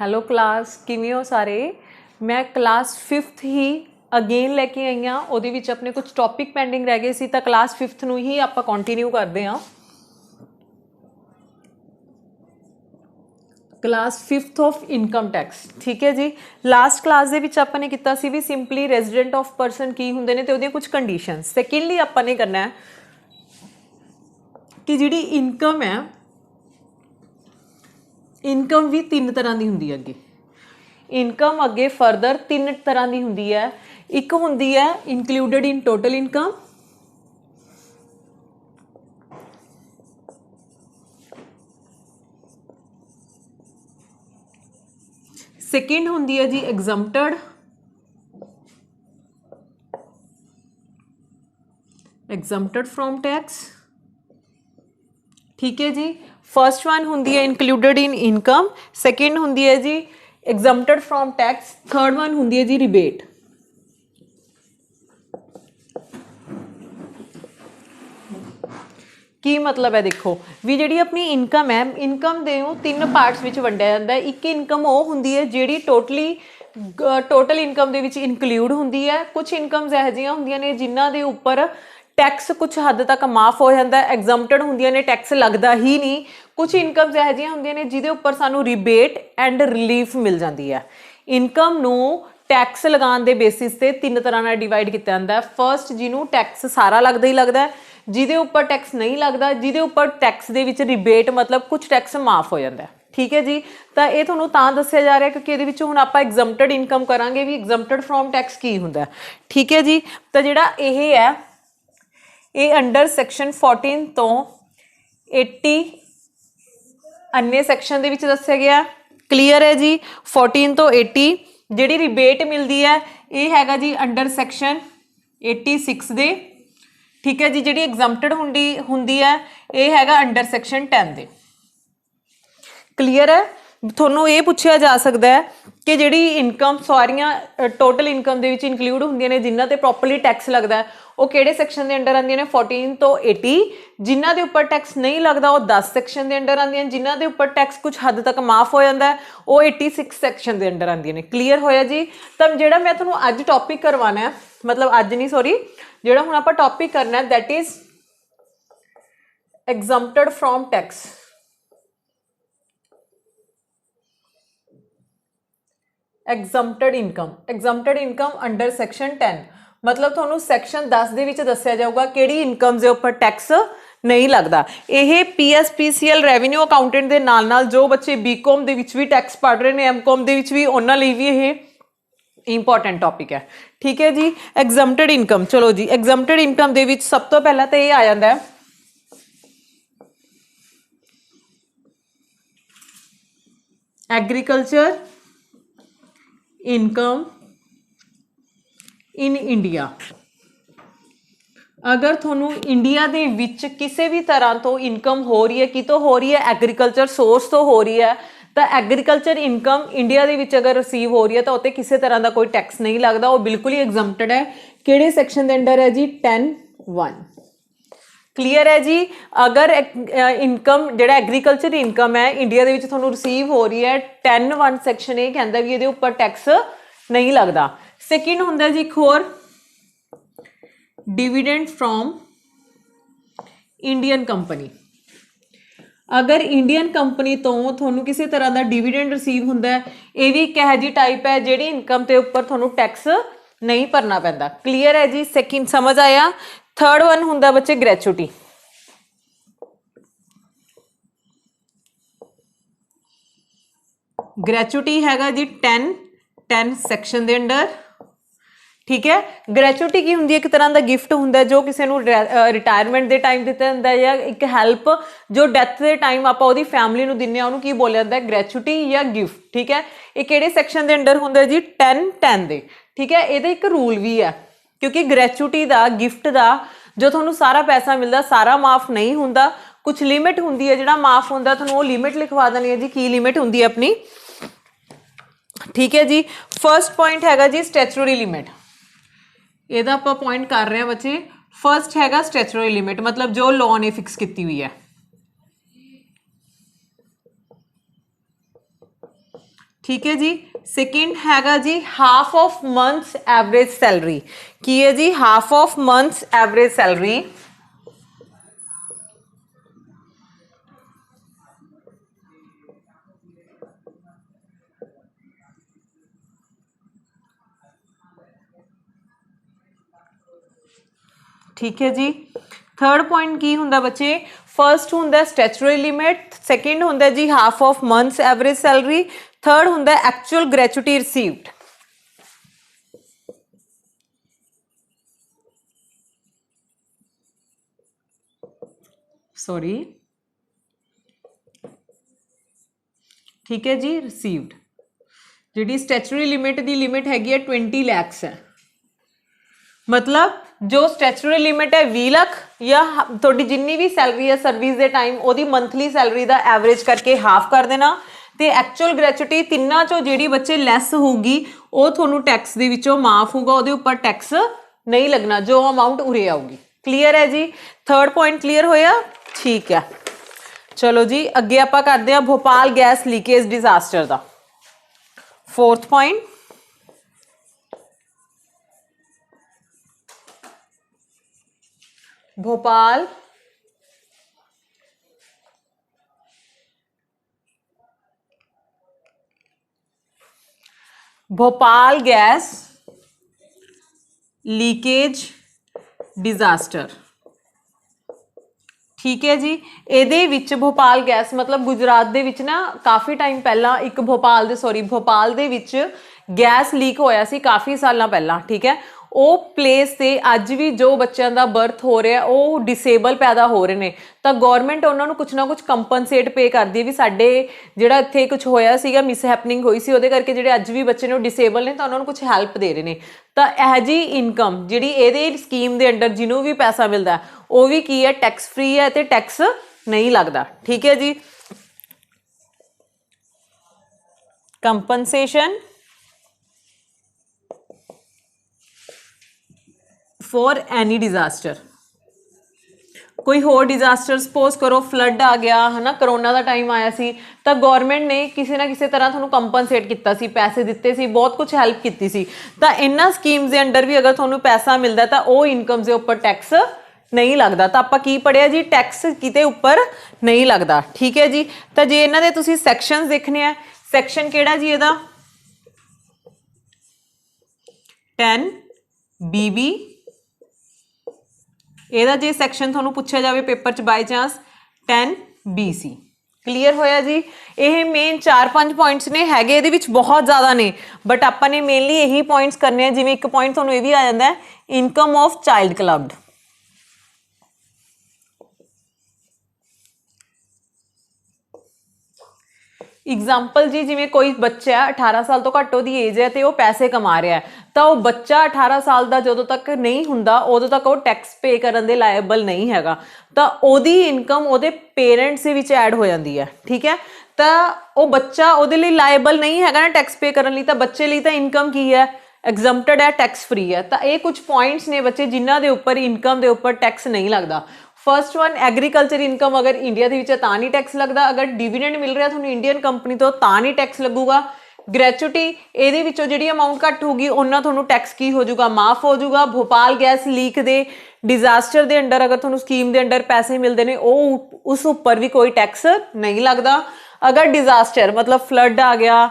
Hello class, ਕਿਵੇਂ ਹੋ ਸਾਰੇ। ਮੈਂ ਕਲਾਸ 5th ਹੀ ਅਗੇਨ ਲੈ ਕੇ ਆਈ ਹਾਂ। ਉਹਦੇ ਵਿੱਚ ਆਪਣੇ ਕੁਝ ਟੌਪਿਕ ਪੈਂਡਿੰਗ ਰਹਿ ਗਏ ਸੀ ਤਾਂ ਕਲਾਸ 5th ਨੂੰ ਹੀ ਆਪਾਂ ਕੰਟੀਨਿਊ ਕਰਦੇ ਹਾਂ। Class 5th of income tax, ਠੀਕ ਹੈ ਜੀ। ਲਾਸਟ ਕਲਾਸ ਦੇ ਵਿੱਚ ਆਪਾਂ ਨੇ ਕੀਤਾ ਸੀ ਵੀ ਸਿੰਪਲੀ ਰੈਜ਼ੀਡੈਂਟ ਆਫ ਪਰਸਨ ਕੀ ਹੁੰਦੇ ਨੇ ਤੇ ਉਹਦੀਆਂ ਕੁਝ ਕੰਡੀਸ਼ਨ। ਸੈਕਿੰਡਲੀ ਆਪਾਂ ਨੇ ਕਰਨਾ ਹੈ ਕਿ ਜਿਹੜੀ ਇਨਕਮ ਹੈ, ਇਨਕਮ ਵੀ ਤਿੰਨ ਤਰ੍ਹਾਂ ਦੀ ਹੁੰਦੀ ਹੈ। ਅੱਗੇ ਇਨਕਮ ਅੱਗੇ ਫਰਦਰ ਤਿੰਨ ਤਰ੍ਹਾਂ ਦੀ ਹੁੰਦੀ ਹੈ। ਇੱਕ ਹੁੰਦੀ ਹੈ ਇਨਕਲੂਡਡ ਇਨ ਟੋਟਲ ਇਨਕਮ, ਸੈਕਿੰਡ ਹੁੰਦੀ ਹੈ ਜੀ ਐਗਜ਼ਮਪਟਡ, ਐਗਜ਼ਮਪਟਡ ਫਰੋਮ ਟੈਕਸ, ਠੀਕ ਹੈ ਜੀ। ਫਸਟ ਵਨ ਹੁੰਦੀ ਹੈ ਇਨਕਲੂਡਡ ਇਨ ਇਨਕਮ, ਸੈਕਿੰਡ ਹੁੰਦੀ ਹੈ ਜੀ ਐਗਜ਼ਮਪਟਡ ਫਰੋਮ ਟੈਕਸ, ਥਰਡ ਵਨ ਹੁੰਦੀ ਹੈ ਜੀ ਰਿਬੇਟ। ਕੀ ਮਤਲਬ ਹੈ, ਦੇਖੋ ਵੀ ਜਿਹੜੀ ਆਪਣੀ ਇਨਕਮ ਹੈ, ਇਨਕਮ ਦੇ ਨੂੰ ਤਿੰਨ ਪਾਰਟਸ ਵਿੱਚ ਵੰਡਿਆ ਜਾਂਦਾ ਹੈ। ਇੱਕ ਇਨਕਮ ਉਹ ਹੁੰਦੀ ਹੈ ਜਿਹੜੀ ਟੋਟਲ ਇਨਕਮ ਦੇ ਵਿੱਚ ਇਨਕਲੂਡ ਹੁੰਦੀ ਹੈ। ਕੁਝ ਇਨਕਮਸ ਇਹੋ ਜਿਹੀਆਂ ਹੁੰਦੀਆਂ ਨੇ ਜਿਨ੍ਹਾਂ ਦੇ ਉੱਪਰ ਟੈਕਸ ਕੁਝ ਹੱਦ ਤੱਕ ਮਾਫ ਹੋ ਜਾਂਦਾ, ਐਗਜ਼ਮਪਟਡ ਹੁੰਦੀਆਂ ਨੇ, ਟੈਕਸ ਲੱਗਦਾ ਹੀ ਨਹੀਂ। ਕੁਝ ਇਨਕਮਸ ਇਹੋ ਜਿਹੀਆਂ ਹੁੰਦੀਆਂ ਨੇ ਜਿਹਦੇ ਉੱਪਰ ਸਾਨੂੰ ਰਿਬੇਟ ਐਂਡ ਰਿਲੀਫ ਮਿਲ ਜਾਂਦੀ ਹੈ। ਇਨਕਮ ਨੂੰ ਟੈਕਸ ਲਗਾਉਣ ਦੇ ਬੇਸਿਸ ਤੇ ਤਿੰਨ ਤਰ੍ਹਾਂ ਨਾਲ ਡਿਵਾਈਡ ਕੀਤਾ ਜਾਂਦਾ ਹੈ। ਫਸਟ, ਜਿਹਨੂੰ ਟੈਕਸ ਸਾਰਾ ਲੱਗਦਾ ਹੀ ਲੱਗਦਾ, ਜਿਹਦੇ ਉੱਪਰ ਟੈਕਸ ਨਹੀਂ ਲੱਗਦਾ, ਜਿਹਦੇ ਉੱਪਰ ਟੈਕਸ ਦੇ ਵਿੱਚ ਰਿਬੇਟ ਮਤਲਬ ਕੁਝ ਟੈਕਸ ਮਾਫ ਹੋ ਜਾਂਦਾ, ਠੀਕ ਹੈ ਜੀ। ਤਾਂ ਇਹ ਤੁਹਾਨੂੰ ਤਾਂ ਦੱਸਿਆ ਜਾ ਰਿਹਾ ਕਿਉਂਕਿ ਇਹਦੇ ਵਿੱਚ ਹੁਣ ਆਪਾਂ ਐਗਜ਼ਮਪਟਡ ਇਨਕਮ ਕਰਾਂਗੇ ਵੀ ਐਗਜ਼ਮਪਟਡ ਫਰੋਮ ਟੈਕਸ ਕੀ ਹੁੰਦਾ, ਠੀਕ ਹੈ ਜੀ। ਤਾਂ ਜਿਹੜਾ ਇਹ ਹੈ ਇਹ ਅੰਡਰ ਸੈਕਸ਼ਨ 14 ਤੋਂ 80 अन्य सैक्शन दे विच दस्सिया गया। क्लीयर है जी। 14 तो 80 जिहड़ी रिबेट मिलती है ये हैगा जी अंडर सैक्शन 86 दे, ठीक है जी। जिहड़ी एग्जम्पटेड हुंदी है ये हैगा अंडर सैक्शन 10 दे। क्लीयर है। ਤੁਹਾਨੂੰ ਇਹ ਪੁੱਛਿਆ ਜਾ ਸਕਦਾ ਹੈ ਕਿ ਜਿਹੜੀ ਇਨਕਮ ਸਾਰੀਆਂ ਟੋਟਲ ਇਨਕਮ ਦੇ ਵਿੱਚ ਇਨਕਲੂਡ ਹੁੰਦੀਆਂ ਨੇ ਜਿਨ੍ਹਾਂ ਤੇ ਪ੍ਰੋਪਰਲੀ ਟੈਕਸ ਲੱਗਦਾ ਉਹ ਕਿਹੜੇ ਸੈਕਸ਼ਨ ਦੇ ਅੰਡਰ ਆਉਂਦੀਆਂ ਨੇ 14 ਤੋਂ 80। ਜਿਨ੍ਹਾਂ ਦੇ ਉੱਪਰ ਟੈਕਸ ਨਹੀਂ ਲੱਗਦਾ ਉਹ 10 ਸੈਕਸ਼ਨ ਦੇ ਅੰਡਰ ਆਉਂਦੀਆਂ ਨੇ। ਜਿਨ੍ਹਾਂ ਦੇ ਉੱਪਰ ਟੈਕਸ ਕੁਝ ਹੱਦ ਤੱਕ ਮਾਫ ਹੋ ਜਾਂਦਾ ਉਹ 86 ਸੈਕਸ਼ਨ ਦੇ ਅੰਡਰ ਆਉਂਦੀਆਂ ਨੇ। ਕਲੀਅਰ ਹੋਇਆ ਜੀ। ਤਾਂ ਜਿਹੜਾ ਮੈਂ ਤੁਹਾਨੂੰ ਅੱਜ ਟੌਪਿਕ ਕਰਵਾਉਣਾ ਹੈ, ਮਤਲਬ ਅੱਜ ਨਹੀਂ ਸੌਰੀ, ਜਿਹੜਾ ਹੁਣ ਆਪਾਂ ਟੌਪਿਕ ਕਰਨਾ that is exempted from tax. Exempted income under section 10, ਮਤਲਬ ਤੁਹਾਨੂੰ ਸੈਕਸ਼ਨ 10 ਦੇ ਵਿੱਚ ਦੱਸਿਆ ਜਾਊਗਾ ਕਿਹੜੀ ਇਨਕਮ ਦੇ ਉੱਪਰ ਟੈਕਸ ਨਹੀਂ ਲੱਗਦਾ। ਇਹ PSPCL ਰੈਵਨਿਊ ਅਕਾਊਂਟੈਂਟ ਦੇ ਨਾਲ ਨਾਲ ਜੋ ਬੱਚੇ BCom ਦੇ ਵਿੱਚ ਵੀ ਟੈਕਸ ਪੜ੍ਹ ਰਹੇ ਨੇ, MCom ਦੇ ਵਿੱਚ ਵੀ, ਉਹਨਾਂ ਲਈ ਵੀ ਇਹ ਇੰਪੋਰਟੈਂਟ ਟੌਪਿਕ ਹੈ, ਠੀਕ ਹੈ ਜੀ। ਐਗਜ਼ਮਪਟਡ ਇਨਕਮ, ਚਲੋ ਜੀ ਐਗਜ਼ਮਪਟਡ ਇਨਕਮ ਦੇ ਵਿੱਚ ਸਭ ਤੋਂ ਪਹਿਲਾਂ ਤਾਂ ਇਹ ਆ ਜਾਂਦਾ ਹੈ ਐਗਰੀਕਲਚਰ ਇਨਕਮ ਇਨ ਇੰਡੀਆ। ਅਗਰ ਤੁਹਾਨੂੰ ਇੰਡੀਆ ਦੇ ਵਿੱਚ ਕਿਸੇ ਵੀ ਤਰ੍ਹਾਂ ਤੋਂ ਇਨਕਮ ਹੋ ਰਹੀ ਹੈ, ਕਿਤੋਂ ਹੋ ਰਹੀ ਹੈ, ਐਗਰੀਕਲਚਰ ਸੋਰਸ ਤੋਂ ਹੋ ਰਹੀ ਹੈ, ਤਾਂ ਐਗਰੀਕਲਚਰ ਇਨਕਮ ਇੰਡੀਆ ਦੇ ਵਿੱਚ ਅਗਰ ਰਿਸੀਵ ਹੋ ਰਹੀ ਹੈ ਤਾਂ ਉੱਤੇ ਕਿਸੇ ਤਰ੍ਹਾਂ ਦਾ ਕੋਈ ਟੈਕਸ ਨਹੀਂ ਲੱਗਦਾ, ਉਹ ਬਿਲਕੁਲ ਹੀ ਐਗਜ਼ਮਪਟਡ ਹੈ। ਕਿਹੜੇ ਸੈਕਸ਼ਨ ਦੇ ਅੰਡਰ ਹੈ ਜੀ 10(1). ਕਲੀਅਰ ਹੈ ਜੀ। ਅਗਰ ਇਨਕਮ ਜਿਹੜਾ ਐਗਰੀਕਲਚਰ ਇਨਕਮ ਹੈ ਇੰਡੀਆ ਦੇ ਵਿੱਚ ਤੁਹਾਨੂੰ ਰਿਸੀਵ ਹੋ ਰਹੀ ਹੈ 10(1) ਸੈਕਸ਼ਨ ਇਹ ਕਹਿੰਦਾ ਵੀ ਇਹਦੇ ਉੱਪਰ ਟੈਕਸ ਨਹੀਂ ਲੱਗਦਾ। ਸੈਕਿੰਡ ਹੁੰਦਾ ਜੀ ਇੱਕ ਹੋਰ डिविडेंड फ्रॉम इंडियन कंपनी। अगर इंडियन कंपनी तो थोनू किसी तरह का डिविडेंड रिसीव होंदा है, ये भी एक इहो जी टाइप है जिहड़ी इनकम के उपर थोनू टैक्स नहीं भरना पैंदा। क्लीयर है जी। सेकंड समझ आया। थर्ड वन हुंदा बच्चे ग्रैचुटी। ग्रैचुटी हैगा जी 10 सैक्शन दे अंडर, ठीक है। ग्रैचुटी की होंदी है एक तरह का गिफ्ट होंदा जो किसी नूं रिटायरमेंट के टाइम दिता जांदा है, या एक हैल्प जो डैथ के टाइम आपां उहदी फैमिली नूं दिंदे आ उहनूं की बोलिया जांदा है ग्रैचुटी या गिफ्ट, ठीक है। ये किहड़े सैक्शन के अंडर हुंदा जी 10(10) दे, ठीक है। इहदा एक रूल भी है क्योंकि ग्रैचुटी का गिफ्ट का जो तुहानूं सारा पैसा मिलता सारा माफ नहीं हुंदा, कुछ लिमिट हुंदी है जिहड़ा माफ हुंदा। तुहानूं वो लिमिट लिखवा देनी है जी, की लिमिट हुंदी है अपनी, ठीक है जी। फर्स्ट पॉइंट हैगा जी स्टैचूटरी लिमिट। ਇਹਦਾ ਆਪਾਂ पॉइंट कर रहे हैं बच्चे। फर्स्ट हैगा स्टैचूटरी लिमिट, मतलब जो लॉ ने फिक्स की हुई है। ठीक है जी। सेकंड हैगा जी half of months average salary, की है जी half of months average salary. ठीक है जी। थर्ड पॉइंट की हुंदा बच्चे, फर्स्ट हुंदा स्टैचुटरी लिमिट, सेकंड हुंदा जी half of months average salary, third हुंदा एक्चुअल ग्रेचुटी रिसीव्ड। सॉरी, ठीक है जी, रिसीव्ड। जी स्टैचुटरी लिमिट की लिमिट हैगी है 20 लैक्स है, मतलब जो स्टैचुटरी लिमिट है 20 लाख या थोड़ी जिन्नी भी सैलरी है सर्विस के टाइम वो मंथली सैलरी का एवरेज करके हाफ कर देना, तो एक्चुअल ग्रेचुटी तिना चो जी बच्चे लैस होगी वो थोनू टैक्स के विचों माफ होगा, वो उपर टैक्स नहीं लगना जो अमाउंट उरे आऊगी। क्लीयर है जी, थर्ड पॉइंट क्लीयर होया, ठीक है। चलो जी अगे आप करते हैं भोपाल गैस लीकेज डिजास्टर का fourth point. Bhopal Bhopal gas leakage disaster, ठीक है जी। ये भोपाल गैस मतलब गुजरात दे विच ना काफ़ी टाइम पहला एक भोपाल दे विच गैस लीक होया सी काफ़ी साल पहला, ठीक है। वो प्लेस से अज भी जो बच्चों का बर्थ हो रहा वो डिसेबल पैदा हो रहे हैं, तो गौरमेंट उन्होंने कुछ ना कुछ कंपनसेट पे करती है भी साडे जिहड़ा इत्थे कुछ होया सीगा मिसहैपनिंग हुई सी, उहदे करके जिहड़े अज भी बच्चे ने डिसेबल ने तो उन्होंने कुछ हैल्प दे रहे हैं। तो यह जी इनकम जिहड़ी इहदे स्कीम के अंडर जिन्हों भी पैसा मिलता है वो भी की है टैक्स फ्री है तो टैक्स नहीं लगता, ठीक है जी। कंपनसेशन फॉर एनी डिजास्टर, कोई होर डिजास्टर सपोज करो फ्लड आ गया है ना, करोना का टाइम आया सी तो गौरमेंट ने किसी ना किसी तरह थोड़ा कंपनसेट किया सी, पैसे दिते सी, बहुत कुछ हैल्प की सी। तो इन्होंने स्कीम्स के अंडर भी अगर थोड़ा पैसा मिलता तो वो इनकम के उपर टैक्स नहीं लगता। तो आप की पढ़िया जी टैक्स किते उपर नहीं लगता, ठीक है जी। तो जे इन्होंने तुसीं सैक्शनस देखने हैं, सैक्शन केड़ा जी इहदा 10BB, ਇਹਦਾ जे सैक्शन ਤੁਹਾਨੂੰ ਪੁੱਛਿਆ ਜਾਵੇ पेपर च बाय चांस 10BC। क्लीयर होया जी। ये मेन 4-5 पॉइंट्स ने हैगे, ये बहुत ज़्यादा ने बट आपने मेनली यही पॉइंट्स करने हैं। जिवें एक पॉइंट ਤੁਹਾਨੂੰ ਇਹ भी आ जाता है income of child clubbed, example जी जिमें कोई बच्चा 18 साल तो घट्ट उसकी एज है तो वह पैसे कमा रहा है, तो वह बच्चा 18 साल का जो तक नहीं होंदा उदों तक वो टैक्स पे करने दे लायबल नहीं हैगा, तो ओदी इनकम ओदे पेरेंट्स दे विच ऐड हो जाती है, ठीक है। तो वह बच्चा उहदे लई लायबल नहीं हैगा ना टैक्स पे करने लई, तो बच्चे लई तो इनकम की है एग्जम्प्टेड है, टैक्स फ्री है। तो ये कुछ पॉइंट्स ने बच्चे जिन्हों के उपर इनकम के उपर टैक्स नहीं लगता। फर्स्ट वन एग्रीकल्चर इनकम अगर इंडिया के तां नहीं टैक्स लगता, अगर डिविडेंड मिल रहा थोड़ा इंडियन कंपनी तो तां नहीं टैक्स लगूगा। ग्रैचुटी ये जी अमाउंट घट होगी उन्ना थोड़ा टैक्स की हो जाऊगा, माफ हो जाऊगा। भोपाल गैस लीक दे डिजास्टर के अंडर अगर थोड़ा स्कीम के अंडर पैसे मिलते हैं उस उपर भी कोई टैक्स नहीं लगता। अगर डिजास्टर मतलब फ्लड आ गया,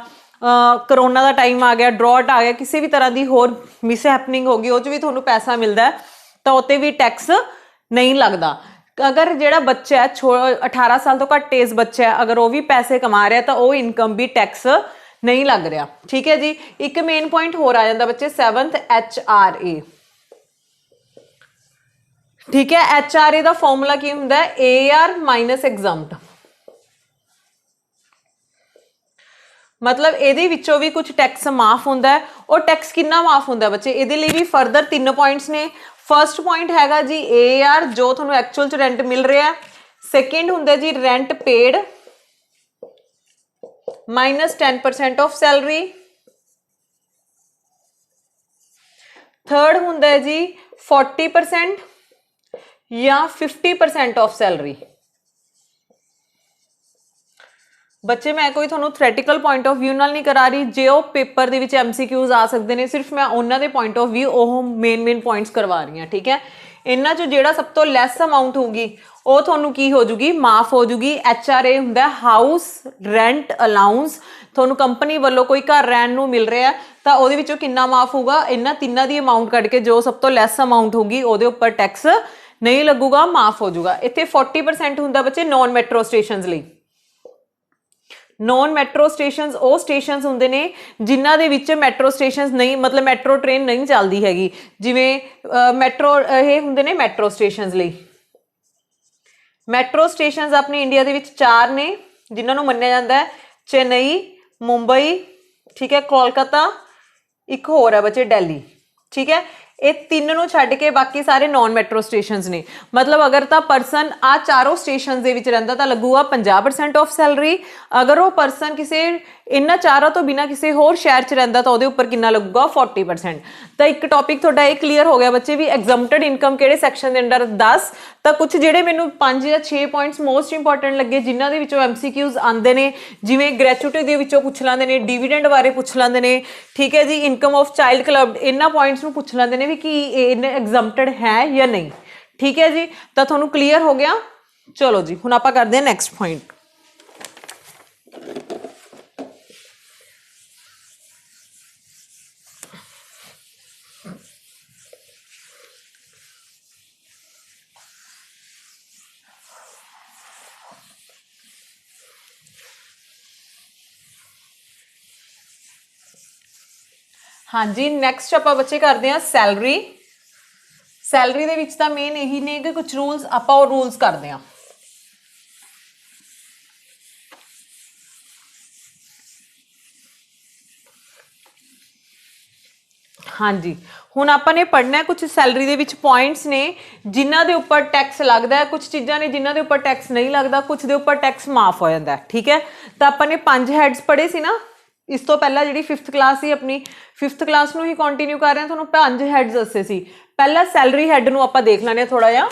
करोना का टाइम आ गया, ड्रॉट आ गया, किसी भी तरह की होर मिसहैपनिंग होगी उस भी थोड़ा पैसा मिलता है तो उत्ते भी टैक्स नहीं लगता। अगर जो बच्चा है 18 साल तो घट एज बच्चा है अगर वो भी पैसे कमा रहा है तो वो इनकम भी टैक्स नहीं लग रहा, ठीक है जी। एक मेन पॉइंट होर आ जाता बच्चे 7th HRA, ठीक है। HRA का फॉर्मूला की होंदा है AR माइनस एग्जम्प्ट, मतलब ये भी कुछ टैक्स माफ होंदा है। और टैक्स कितना माफ होंदा है बच्चे, ये भी फर्दर 3 पॉइंट्स ने। फर्स्ट पॉइंट हैगा जी AR जो थोड़ा एक्चुअल च रेंट मिल रहा है, सैकेंड होंदा जी rent paid minus 10% of salary, third होंदा है जी 40% या 50% ऑफ सैलरी। ਬੱਚੇ ਮੈਂ ਕੋਈ ਤੁਹਾਨੂੰ ਥਿਓਰੈਟੀਕਲ ਪੁਆਇੰਟ ਆਫ ਵਿਊ ਨਾਲ ਨਹੀਂ ਕਰਾ ਰਹੀ, ਜੇ ਉਹ ਪੇਪਰ ਦੇ ਵਿੱਚ MCQs ਆ ਸਕਦੇ ਨੇ ਸਿਰਫ ਮੈਂ ਉਹਨਾਂ ਦੇ ਪੁਆਇੰਟ ਆਫ ਵਿਊ ਉਹ ਮੇਨ ਪੁਆਇੰਟਸ ਕਰਵਾ ਰਹੀ ਹਾਂ, ਠੀਕ ਹੈ। ਇਹਨਾਂ 'ਚੋਂ ਜਿਹੜਾ ਸਭ ਤੋਂ ਲੈਸ ਅਮਾਊਂਟ ਹੋਊਗੀ ਉਹ ਤੁਹਾਨੂੰ ਕੀ ਹੋ ਜੂਗੀ, ਮਾਫ ਹੋ ਜੂਗੀ। HRA ਹੁੰਦਾ ਹਾਊਸ ਰੈਂਟ ਅਲਾਊਂਸ, ਤੁਹਾਨੂੰ ਕੰਪਨੀ ਵੱਲੋਂ ਕੋਈ ਘਰ ਰਹਿਣ ਨੂੰ ਮਿਲ ਰਿਹਾ ਤਾਂ ਉਹਦੇ ਵਿੱਚੋਂ ਕਿੰਨਾ ਮਾਫ ਹੋਊਗਾ, ਇਹਨਾਂ ਤਿੰਨਾਂ ਦੀ ਅਮਾਊਂਟ ਕੱਢ ਕੇ ਜੋ ਸਭ ਤੋਂ ਲੈਸ ਅਮਾਊਂਟ ਹੋਊਗੀ ਉਹਦੇ ਉੱਪਰ ਟੈਕਸ ਨਹੀਂ ਲੱਗੂਗਾ, ਮਾਫ ਹੋ ਜੂਗਾ। ਇੱਥੇ 40% ਹੁੰਦਾ ਬੱਚੇ ਨੌਨ ਮੈਟਰੋ ਸਟੇਸ਼ਨਸ ਲਈ। ਨੌਨ ਮੈਟਰੋ ਸਟੇਸ਼ਨਸ ਉਹ ਸਟੇਸ਼ਨਸ ਹੁੰਦੇ ਨੇ ਜਿਨ੍ਹਾਂ ਦੇ ਵਿੱਚ ਮੈਟਰੋ ਸਟੇਸ਼ਨਸ ਨਹੀਂ, ਮਤਲਬ ਮੈਟਰੋ ਟ੍ਰੇਨ ਨਹੀਂ ਚੱਲਦੀ ਹੈਗੀ, ਜਿਵੇਂ ਮੈਟਰੋ ਇਹ ਹੁੰਦੇ ਨੇ ਮੈਟਰੋ ਸਟੇਸ਼ਨਸ ਲਈ। ਮੈਟਰੋ ਸਟੇਸ਼ਨਸ ਆਪਣੇ ਇੰਡੀਆ ਦੇ ਵਿੱਚ 4 ਨੇ ਜਿਨ੍ਹਾਂ ਨੂੰ ਮੰਨਿਆ ਜਾਂਦਾ ਹੈ, ਚੇਨਈ, ਮੁੰਬਈ, ਠੀਕ ਹੈ, ਕੋਲਕਾਤਾ, ਇੱਕ ਹੋਰ ਹੈ ਬੱਚੇ ਦਿੱਲੀ, ਠੀਕ ਹੈ। ਇਹ ਤਿੰਨ ਨੂੰ ਛੱਡ ਕੇ ਬਾਕੀ ਸਾਰੇ ਨੌਨ ਮੈਟਰੋ ਸਟੇਸ਼ਨਸ ਨੇ। ਮਤਲਬ ਅਗਰ ਤਾਂ ਪਰਸਨ ਆ ਚਾਰੋਂ ਸਟੇਸ਼ਨਸ ਦੇ ਵਿੱਚ ਰਹਿੰਦਾ ਤਾਂ ਲੱਗੂਗਾ 50% ਆਫ ਸੈਲਰੀ। ਅਗਰ ਉਹ ਪਰਸਨ ਕਿਸੇ ਇਹਨਾਂ ਚਾਰਾਂ ਤੋਂ ਬਿਨਾਂ ਕਿਸੇ ਹੋਰ ਸ਼ਹਿਰ 'ਚ ਰਹਿੰਦਾ ਤਾਂ ਉਹਦੇ ਉੱਪਰ ਕਿੰਨਾ ਲੱਗੂਗਾ, 40%। ਤਾਂ ਇੱਕ ਟੌਪਿਕ ਤੁਹਾਡਾ ਇਹ ਕਲੀਅਰ ਹੋ ਗਿਆ ਬੱਚੇ ਵੀ ਐਗਜ਼ੈਂਪਟਡ ਇਨਕਮ ਕਿਹੜੇ ਸੈਕਸ਼ਨ ਦੇ ਅੰਡਰ 10। ਤਾਂ ਕੁਝ ਜਿਹੜੇ ਮੈਨੂੰ 5 ਜਾਂ 6 ਪੁਆਇੰਟਸ ਮੋਸਟ ਇੰਪੋਰਟੈਂਟ ਲੱਗੇ ਜਿਨ੍ਹਾਂ ਦੇ ਵਿੱਚੋਂ MCQs ਆਉਂਦੇ ਨੇ, ਜਿਵੇਂ ਗ੍ਰੈਚੁਇਟੀ ਦੇ ਵਿੱਚੋਂ ਪੁੱਛ ਲੈਂਦੇ ਨੇ, ਡਿਵੀਡੈਂਡ ਬਾਰੇ ਪੁੱਛ ਲੈਂਦੇ ਨੇ, ਠੀਕ ਹੈ ਜੀ, ਇਨਕਮ ਆਫ ਚਾਈਲਡ ਕਲੱਬ, ਇਹਨਾਂ ਪੁਆਇੰਟਸ ਨੂੰ ਪੁੱਛ ਲੈਂਦੇ ਨੇ ਵੀ ਕਿ ਇਹ ਐਗਜ਼ੈਂਪਟਡ ਹੈ ਜਾਂ ਨਹੀਂ, ਠੀਕ ਹੈ ਜੀ। ਤਾਂ ਤੁਹਾਨੂੰ ਕਲੀਅਰ ਹੋ ਗਿਆ। ਚਲੋ ਜੀ ਹੁਣ ਆਪਾਂ ਕਰਦੇ ਹਾਂ ਨੈਕਸਟ ਪੁਆਇੰਟ। हाँ जी, नैक्सट आप बच्चे करते हैं सैलरी। सैलरी दे विच तां मेन यही ने कि कुछ रूल्स आप रूल्स करते हैं। हाँ जी, हुण आपां ने पढ़ना है कुछ सैलरी दे विच पॉइंट्स ने जिन्हां दे उपर टैक्स लगदा है, कुछ चीज़ां ने जिन्हां दे उपर टैक्स नहीं लगदा, कुछ दे उपर टैक्स माफ हो जाता है, ठीक है। तो आपां ने 5 हैड्स पढ़े सी ना, इस तो पहला जी 5th क्लास ही अपनी 5th क्लास नूं ही कंटिन्यू कर रहे हैं। तुहानूं 5 हैड्स दस्से सी। पहला सैलरी हैड नूं आपां देख लैणे थोड़ा जिहा।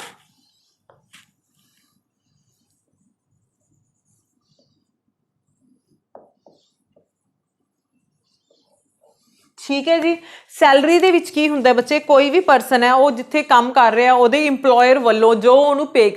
ठीक है जी, सैलरी दे विच की हुंदा बच्चे, कोई भी परसन है वो जिथे काम कर रहा उहदे इंप्लॉयर वालों जो उहनूं पे,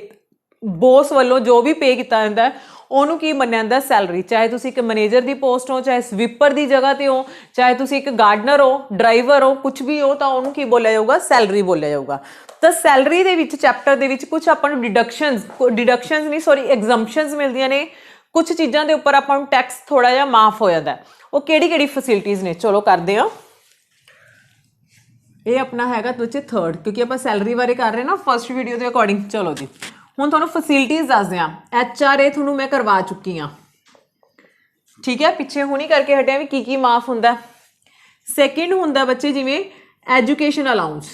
बॉस वालों जो भी पे किया जाता है ਉਹਨੂੰ ਕੀ ਮੰਨਿਆ ਜਾਂਦਾ सैलरी। चाहे तुसी एक मैनेजर की पोस्ट हो, चाहे स्वीपर की जगह ते हो, चाहे तुसी एक गार्डनर हो, ड्राइवर हो, कुछ भी हो, तो ਉਹਨੂੰ ਕੀ बोलिया जाऊगा, सैलरी बोलिया जाऊगा। तो सैलरी ਦੇ ਵਿੱਚ ਚੈਪਟਰ ਦੇ ਵਿੱਚ ਕੁਝ ਆਪਾਂ ਨੂੰ डिडक्शनस नहीं सॉरी एग्जम्पशनस मिलदियां ने। कुछ चीज़ों के उपर ਆਪਾਂ ਨੂੰ टैक्स थोड़ा जिहा माफ हो जाता है। वो ਕਿਹੜੀ फैसिलिटीज़ ने, चलो करते हैं। ये अपना हैगा बच्चे 3rd, क्योंकि आप सैलरी बारे कर रहे हैं ना फर्स्ट वीडियो के अकॉर्डिंग। चलो जी हुण तुहानूं फैसिलिटीज़ दस दियां। HRA तुहानूं मैं करवा चुकी हाँ, ठीक है, पिछे हुणी करके हटिया भी की माफ हुंदा। सैकेंड हुंदा बच्चे जिवें एजुकेशन अलाउंस,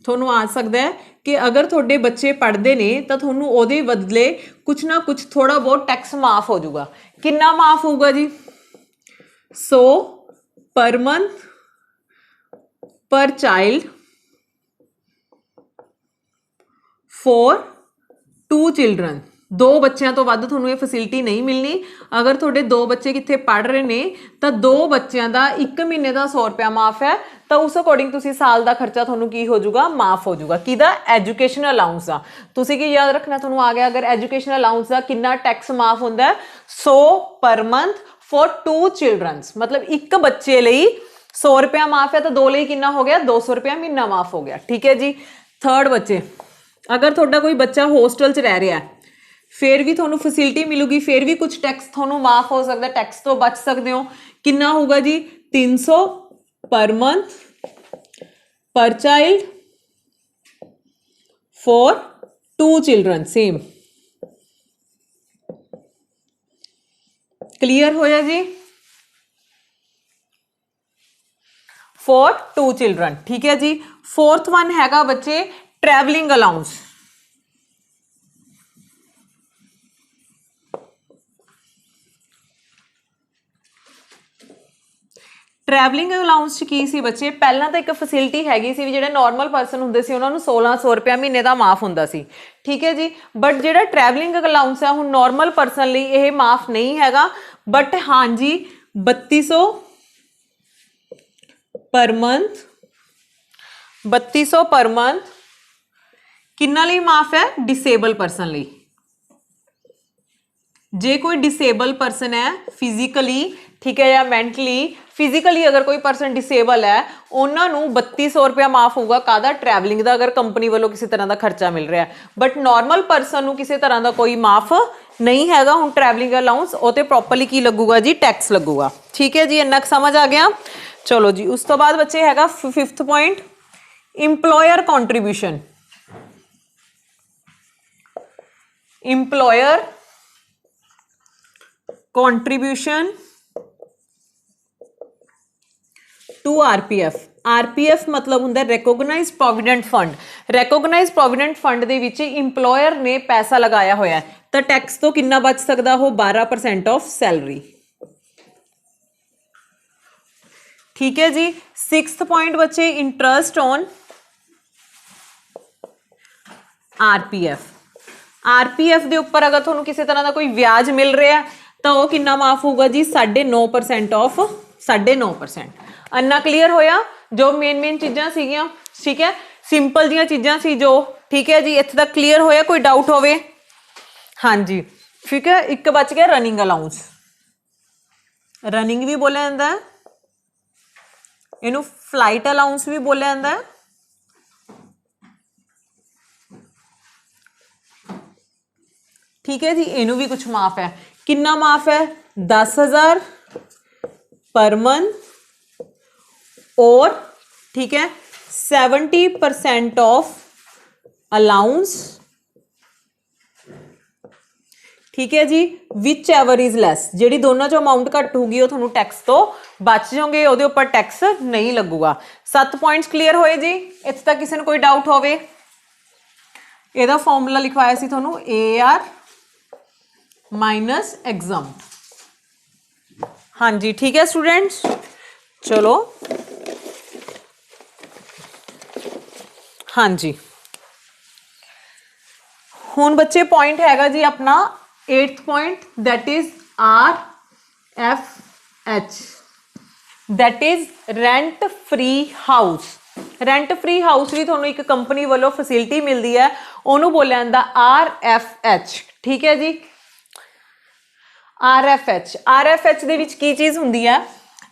तुहानूं आ सकता है कि अगर तुहाडे बच्चे पढ़ते ने तो तुहानूं उहदे बदले कुछ ना कुछ थोड़ा बहुत टैक्स माफ हो जाऊगा। कितना माफ होगा जी, 100 पर मंथ पर चाइल्ड फॉर 2 चिल्ड्रन। 2 बच्चों तो वध तुहानूं ये फैसिलिटी नहीं मिलनी। अगर तुहाडे 2 बच्चे कित्थे पढ़ रहे ने तो 2 बच्चों का 1 महीने का 100 रुपया माफ है। तो उस अकॉर्डिंग तुसी साल का खर्चा तुहानूं की हो जाऊगा, माफ हो जाऊगा। किहदा, एजुकेशन अलाउंस का। तुसी की याद रखना तुहानूं आ गया, अगर एजुकेशन अलाउंस का कितना टैक्स माफ होंदा है, 100 पर मंथ फॉर 2 चिल्ड्रनस। मतलब एक बच्चे लई 100 रुपया माफ है तो 2 लई कितना हो गया, 200 रुपया महीना माफ हो गया, ठीक है जी। 3rd बच्चे, अगर तुहाडा कोई बच्चा होस्टल च रह रहा है फिर भी तुहानूं फैसिलिटी मिलूगी, फिर भी कुछ टैक्स तुहानूं माफ हो सकता है, टैक्स तो बच सकते हो। कितना होगा जी, 300 पर मंथ पर child for 2 children. Same clear होया जी, फॉर 2 चिल्ड्रन, ठीक है जी। 4th वन हैगा बच्चे ट्रैवलिंग अलाउंस। ट्रैवलिंग अलाउंस की सी बच्चे पहला तो एक फैसिलिटी हैगी सी भी जिहड़े नॉर्मल पर्सन हुंदे सी उन्हां नूं 1600 रुपया महीने का माफ हुंदा सी, ठीक है जी। बट जिहड़ा ट्रैवलिंग अलाउंस है हुण नॉर्मल पर्सन लई यह माफ नहीं हैगा, बट हाँ जी 3200 पर मंथ, 3200 पर मंथ किन्ना लई माफ है? डिसेबल पर्सन लई। जे कोई डिसेबल पर्सन है फिजिकली, ठीक है, या मैंटली, फिजिकली अगर कोई पर्सन डिसेबल है उन्होंने 3200 रुपया माफ होगा कादा? ट्रैवलिंग का, अगर कंपनी वालों किसी तरह का खर्चा मिल रहा है। बट नॉर्मल पर्सन को किसी तरह का कोई माफ नहीं हैगा। हुण ट्रैवलिंग अलाउंस वो प्रॉपरली की लगूगा जी? टैक्स लगूगा, ठीक है जी। इन्ना समझ आ गया। चलो जी, उस तो बाद बच्चे हैगा 5th point employer contribution. Employer contribution to RPF. RPF मतलब हुंदा recognised provident fund. Recognised provident fund दे विच इंप्लॉयर ने पैसा लगाया होया है, तो टैक्स तो कितना बच सकदा हो? 12% ऑफ सैलरी, ठीक है जी। 6th पॉइंट बच्चे इंटरेस्ट ऑन आरपीएफ। आरपीएफ दे उपर अगर तुहानूं किसी तरह का कोई ब्याज मिल रहा है तो वह कितना माफ होगा जी? 9.5% ऑफ 9.5%। अन्ना क्लीयर होया? जो मेन चीज़ां सीगियां, ठीक है, सिंपल जियां चीज़ां सी जो, ठीक है जी। इत्थे तक क्लीयर होया? कोई डाउट होवे? हाँ जी, ठीक है। एक बच गया रनिंग अलाउंस। रनिंग भी बोलिया जाता है, इनू फ्लाइट अलाउंस भी बोलिया जाता है, ठीक है जी। इनू भी कुछ माफ है। कितना माफ है? 10,000 पर मंथ और, ठीक है, 70% ऑफ अलाउंस, ठीक है जी। विच एवर इज लैस, जी दोनों जो अमाउंट घट होगी वो थोड़ा टैक्स तो बच जाओगे, वो उपर टैक्स नहीं लगूगा। 7 पॉइंट्स क्लीयर होए जी? इत्थे तक किसी ने कोई डाउट होवे? ਇਹਦਾ फॉर्मूला लिखवाया सी थोनू AR माइनस एग्जाम। हाँ जी, ठीक है स्टूडेंट्स। चलो हाँ जी, हुण बच्चे पॉइंट हैगा जी अपना 8th point, that is RFH, that is rent free house. Rent free house भी थोनू एक कंपनी वालों फैसिलिटी मिलती है, उन्होंने बोलिया जाता RFH, ठीक है जी। RFH दे विच की चीज़ हुंदी है?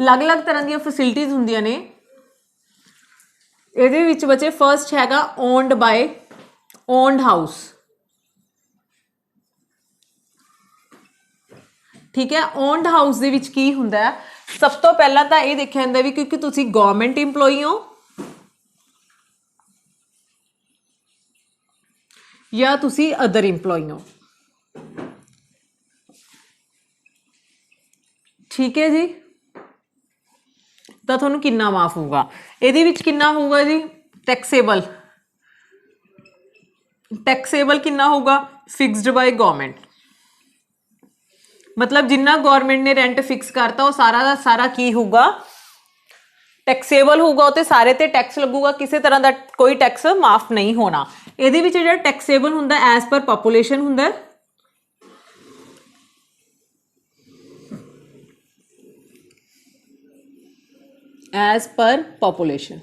अलग अलग तरह दी फैसिलिटीज हुंदियां ने। इहदे विच बच्चे फर्स्ट हैगा ओन्ड बाय ओन्ड हाउस, ठीक है। ओन्ड हाउस दे विच की हुंदा है? सब तो पहला तो यह देखा जाता भी क्योंकि तुसी गवर्नमेंट इंप्लॉई हो या तुसी अदर इंप्लॉई हो, ठीक है जी। तो थोनू कितना माफ होगा? ਇਹਦੇ ਵਿੱਚ कितना होगा जी? टैक्सेबल, टैक्सेबल कितना होगा? फिक्सड बाय गवर्नमेंट, मतलब जिन्ना गवर्नमेंट ने रेंट फिक्स करता वो सारा का सारा की होगा? टैक्सेबल होगा, तो सारे ते टैक्स लगूगा, किसी तरह का कोई टैक्स माफ नहीं होना। ਇਹਦੇ ਵਿੱਚ ਜਿਹੜਾ टैक्सेबल ਹੁੰਦਾ एज पर पॉपुलेशन ਹੁੰਦਾ, एज पर पॉपुलेशन,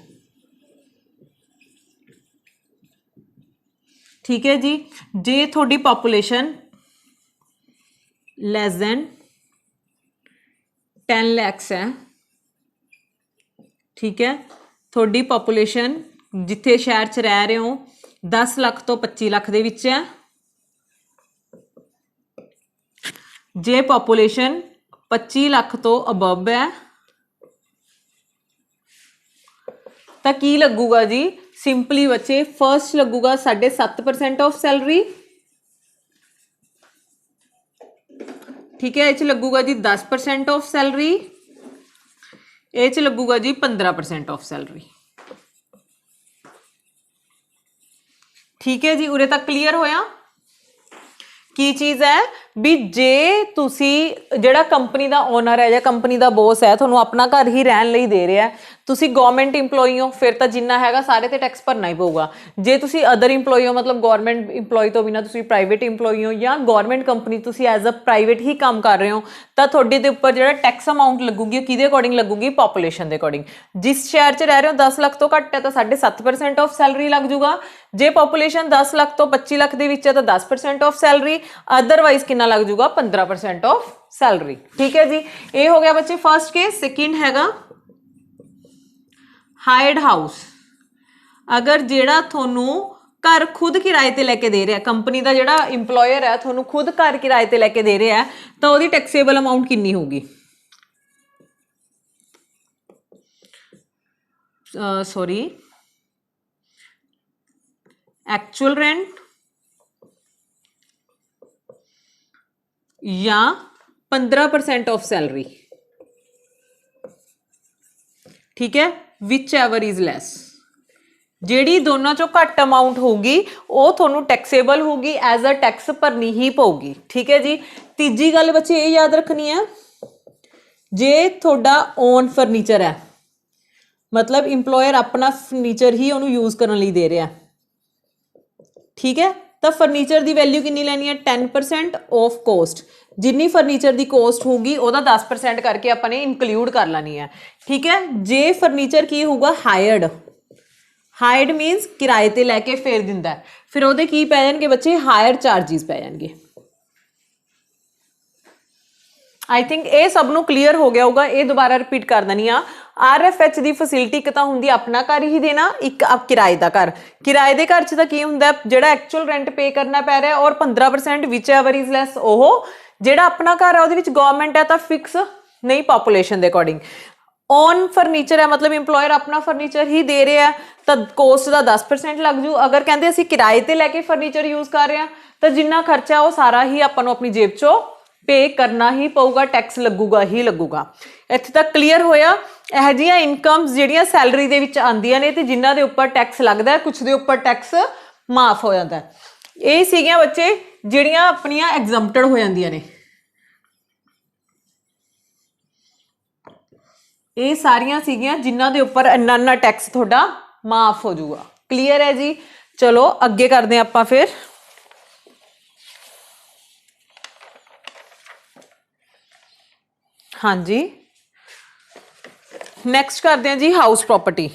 ठीक है जी। जे थोड़ी पॉपुलेशन लैस दैन 10 लैक्स है, ठीक है, थोड़ी पॉपुलेशन जिथे शहर च रह रहे हो 10 लाख तो 25 लाख दे विच है, जे पॉपुलेशन 25 लाख तो अबव है तो की लगूगा जी? सिंपली बच्चे फर्स्ट लगूगा 7.5% ऑफ सैलरी, ठीक है। ये लगूगा जी 10% ऑफ सैलरी, ये लगूगा जी 15% ऑफ सैलरी, ठीक है जी। उरे तक क्लीयर होया? की चीज़ है? ਵੀ ਜੇ ਤੁਸੀਂ ਜਿਹੜਾ ਕੰਪਨੀ ਦਾ ਓਨਰ ਹੈ ਜਾਂ ਕੰਪਨੀ ਦਾ ਬੋਸ ਹੈ ਤੁਹਾਨੂੰ ਆਪਣਾ ਘਰ ਹੀ ਰਹਿਣ ਲਈ ਦੇ ਰਿਹਾ, ਤੁਸੀਂ ਗਵਰਨਮੈਂਟ ਇੰਪਲੋਈ ਹੋ, ਫਿਰ ਤਾਂ ਜਿੰਨਾ ਹੈਗਾ ਸਾਰੇ ਤੇ ਟੈਕਸ ਭਰਨਾ ਹੀ ਪਊਗਾ। ਜੇ ਤੁਸੀਂ ਅਦਰ ਇੰਪਲੋਈ ਹੋ, ਮਤਲਬ ਗਵਰਨਮੈਂਟ ਇੰਪਲੋਈ ਤੋਂ ਬਿਨਾਂ ਤੁਸੀਂ ਪ੍ਰਾਈਵੇਟ ਇੰਪਲੋਈ ਹੋ ਜਾਂ ਗਵਰਨਮੈਂਟ ਕੰਪਨੀ ਤੁਸੀਂ ਐਜ਼ ਅ ਪ੍ਰਾਈਵੇਟ ਹੀ ਕੰਮ ਕਰ ਰਹੇ ਹੋ, ਤਾਂ ਤੁਹਾਡੇ ਦੇ ਉੱਪਰ ਜਿਹੜਾ ਟੈਕਸ ਅਮਾਊਂਟ ਲੱਗੂਗੀ ਉਹ ਕਿਹਦੇ ਅਕੋਰਡਿੰਗ ਲੱਗੂਗੀ? ਪਾਪੂਲੇਸ਼ਨ ਦੇ ਅਕੋਰਡਿੰਗ। ਜਿਸ ਸ਼ਹਿਰ 'ਚ ਰਹਿ ਰਹੇ ਹੋ 10 ਲੱਖ ਤੋਂ ਘੱਟ ਹੈ ਤਾਂ 7.5% ਆਫ ਸੈਲਰੀ ਲੱਗ ਜੂਗਾ। ਜੇ ਪਾਪੂਲੇਸ਼ਨ 10 ਲੱਖ ਤੋਂ 25 ਲੱਖ ਦੇ ਵਿੱਚ ਹੈ ਤਾਂ 10% ਆਫ ਸੈਲਰੀ, ਅਦਰਵਾਈਜ਼ ਕਿੰਨਾ ਲੱਗ ਜੂਗਾ? 15% ਆਫ ਸੈਲਰੀ। ਠੀਕ ਹੈ ਜੀ, ਇਹ ਹੋ ਗਿਆ ਬੱਚੇ ਫਸਟ ਕੇਸ। ਸੈਕਿੰਡ ਹੈਗਾ ਹਾਇਰਡ ਹਾਊਸ। ਅਗਰ ਜਿਹੜਾ ਤੁਹਾਨੂੰ ਘਰ ਖੁਦ ਕਿਰਾਏ ਤੇ ਲੈ ਕੇ ਦੇ ਰਿਹਾ, ਕੰਪਨੀ ਦਾ ਜਿਹੜਾ ਇੰਪਲੋਇਰ ਹੈ ਤੁਹਾਨੂੰ ਖੁਦ ਘਰ ਕਿਰਾਏ ਤੇ ਲੈ ਕੇ ਦੇ ਰਿਹਾ, ਤਾਂ ਉਹਦੀ ਟੈਕਸੇਬਲ ਅਮਾਊਂਟ ਕਿੰਨੀ ਹੋਊਗੀ? ਸੌਰੀ, एक्चुअल रेंट या 15% ऑफ सैलरी। ठीक है, विच एवर इज लैस। ਜਿਹੜੀ ਦੋਨਾਂ ਚੋਂ ਘੱਟ ਅਮਾਊਂਟ ਹੋਊਗੀ ਉਹ ਤੁਹਾਨੂੰ ਟੈਕਸੇਬਲ ਹੋਊਗੀ, ਐਜ਼ ਅ ਟੈਕਸ ਭਰਨੀ ਹੀ ਪਊਗੀ। ਠੀਕ ਹੈ ਜੀ। ਤੀਜੀ ਗੱਲ ਬੱਚੇ ਇਹ ਯਾਦ ਰੱਖਣੀ ਹੈ, ਜੇ ਤੁਹਾਡਾ ਓਨ ਫਰਨੀਚਰ ਹੈ, ਮਤਲਬ ਇੰਪਲੋਇਰ ਆਪਣਾ ਫਰਨੀਚਰ ਹੀ ਉਹਨੂੰ ਯੂਜ਼ ਕਰਨ ਲਈ ਦੇ ਰਿਹਾ, ਠੀਕ ਹੈ, ਤਾਂ ਫਰਨੀਚਰ ਦੀ ਵੈਲਿਊ ਕਿੰਨੀ ਲੈਣੀ ਹੈ? 10% ਆਫ ਕੋਸਟ। ਜਿੰਨੀ ਫਰਨੀਚਰ ਦੀ ਕੋਸਟ ਹੋਊਗੀ ਉਹਦਾ 10% ਕਰਕੇ ਆਪਾਂ ਨੇ ਇਨਕਲੂਡ ਕਰ ਲੈਣੀ ਹੈ। ਠੀਕ ਹੈ। ਜੇ ਫਰਨੀਚਰ ਕੀ ਹੋਊਗਾ? ਹਾਇਰਡ। ਹਾਇਰਡ ਮੀਨਸ ਕਿਰਾਏ ਤੇ ਲੈ ਕੇ ਫੇਰ ਦਿੰਦਾ, ਫਿਰ ਉਹਦੇ ਕੀ ਪੈ ਜਾਣਗੇ ਬੱਚੇ? ਹਾਇਰ ਚਾਰਜਿਸ ਪੈ ਜਾਣਗੇ। आई थिंक ਇਹ ਸਭ ਨੂੰ ਕਲੀਅਰ ਹੋ ਗਿਆ ਹੋਊਗਾ। ਇਹ ਦੁਬਾਰਾ ਰਿਪੀਟ ਕਰ ਦੇਣੀ ਆ। RFH ਦੀ ਫੈਸਿਲਿਟੀ ਇੱਕ ਤਾਂ ਹੁੰਦੀ ਆਪਣਾ ਘਰ ਹੀ ਦੇਣਾ, ਇੱਕ ਕਿਰਾਏ ਦਾ ਘਰ। ਕਿਰਾਏ ਦੇ ਘਰ 'ਚ ਤਾਂ ਕੀ ਹੁੰਦਾ, ਜਿਹੜਾ ਐਕਚੁਅਲ ਰੈਂਟ ਪੇ ਕਰਨਾ ਪੈ ਰਿਹਾ ਔਰ 15% ਵਿਚ ਐਵਰ ਇਜ਼ ਲੈਸ ਉਹ। ਜਿਹੜਾ ਆਪਣਾ ਘਰ ਹੈ ਉਹਦੇ ਵਿੱਚ ਗਵਰਨਮੈਂਟ ਹੈ ਤਾਂ ਫਿਕਸ ਨਹੀਂ, ਪਾਪੂਲੇਸ਼ਨ ਦੇ ਅਕੋਰਡਿੰਗ। ਔਨ ਫਰਨੀਚਰ ਹੈ ਮਤਲਬ ਇੰਪਲੋਇਰ ਆਪਣਾ ਫਰਨੀਚਰ ਹੀ ਦੇ ਰਿਹਾ ਤਾਂ ਕੋਸਟ ਦਾ 10% ਲੱਗ ਜੂ। ਅਗਰ ਕਹਿੰਦੇ ਅਸੀਂ ਕਿਰਾਏ ਤੇ ਲੈ ਕੇ ਫਰਨੀਚਰ ਯੂਜ਼ ਕਰ ਰਹੇ ਹਾਂ ਤਾਂ ਜਿੰਨਾ ਖਰਚਾ ਉਹ ਸਾਰਾ ਹੀ ਆਪਾਂ ਨੂੰ ਆਪਣੀ ਜੇਬ 'ਚੋਂ पे करना ही पऊगा, टैक्स लगूगा ही लगूगा। इत्थे तक क्लीयर होया। यह जिहियां इनकम्स जिहड़ियां सैलरी दे विच आंदियां ने ते जिन्हां दे उपर टैक्स लगदा है, कुछ दे उपर टैक्स माफ हो जाता है। ये सीगियां बच्चे जिहड़ियां अपनियां एग्जम्प्टेड हो जांदियां ने, ये सारियां सीगियां जिन्हां दे उपर इन्ना इन्ना टैक्स तुहाडा माफ हो जाऊगा। क्लीयर है जी। चलो अगे करदे हां आपां फिर। हाँ जी, नैक्सट करते हैं जी हाउस प्रॉपर्टी।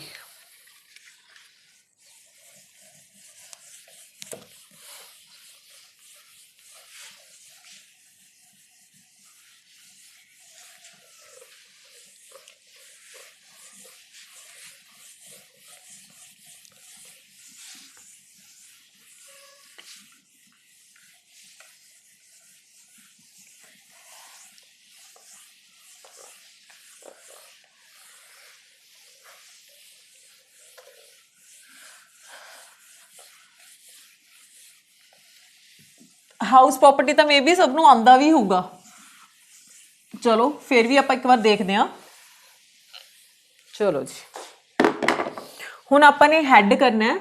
हाउस प्रॉपर्टी तो मे भी सबनों आंदा भी होगा, चलो फिर भी आप एक बार देखते हैं। चलो जी, हुण आपां ने हैड करना है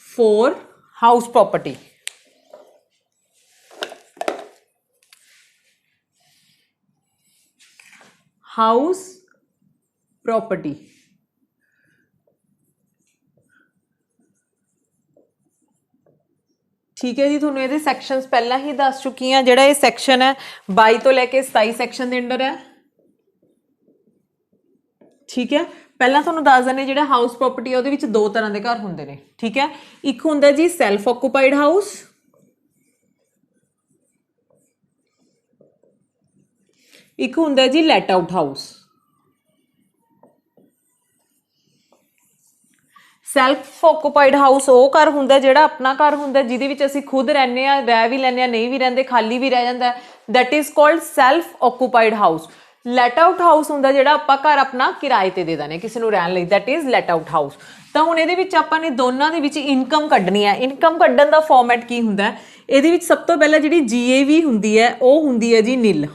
for house property. House property ठीक है जी। थोनों ये सैक्शनस पहला ही दस चुकी हैं। जिहड़ा ये सैक्शन है 22 तो लैके 27 सैक्शन के अंडर है। ठीक है, पहला थोनों दस देने जिहड़ा हाउस प्रॉपर्टी है उहदे विच दो तरह के घर हुंदे ने। ठीक है, एक हुंदा जी सैल्फ ऑक्यूपाइड हाउस, एक हुंदा जी let out house. Self occupied house वो घर हुंदा जिहड़ा अपना घर हुंदा जिहदे विच असीं खुद रहने आ, रह भी लैंदे आ, नहीं भी रहंदे, खाली भी रह जांदा है, that is called self occupied house. Let out house हुंदा जिहड़ा आपां घर अपना किराए ते दे दिंदे किसी नूं रहण लई, that is let out house. तां हुण इहदे विच आपां ने दोनां दे विच इनकम कड्ढनी है। इनकम कड्ढण दा फॉर्मेट की हुंदा है? इहदे विच सब तो पहला जिहड़ी GAV हुंदी है वो हुंदी है जी नील।